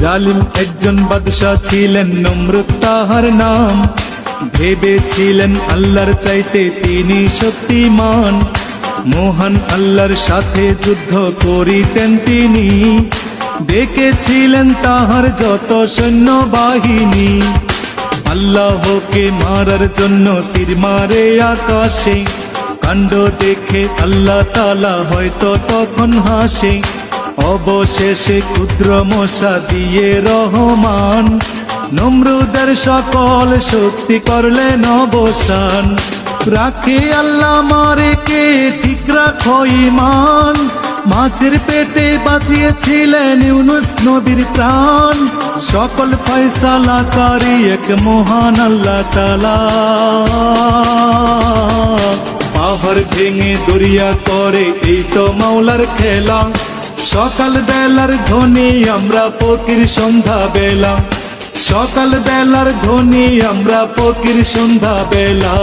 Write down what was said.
জালিম একজন বাদশা ছিলেন, নমরুদ তাহার নাম। ভেবেছিলেন আল্লাহর চাইতে তিনি শক্তিমান, মহান আল্লাহর সাথে যুদ্ধ করিতেন তিনি। ডেকেছিলেন তাহার যত সৈন্যবাহিনী, আল্লাহকে মারার জন্য তীর মারে আকাশে। কাণ্ড দেখে আল্লাহ তাআলা হয়তো তখন হাসে। অবশেষে ক্ষুদ্র মশা দিয়ে রহমান নমরুদের সকল শক্তি করলেন অবসান। রাখে আল্লাহ মারে কে ঠিক রাখো ঈমান, মাছের পেটে বাঁচিয়েছিলেন ইউনুস নবীর প্রাণ। সকল ফয়সালাকারী এক মহান আল্লাহ তাআলা, পাহাড় ভেঙে দরিয়া করে এই তো মাওলার খেলা। সকাল বেলার ধ্বনি আমরা ফকির সন্ধ্যা বেলা, সকাল বেলার ধ্বনি আমরা ফকির সন্ধ্যা বেলা।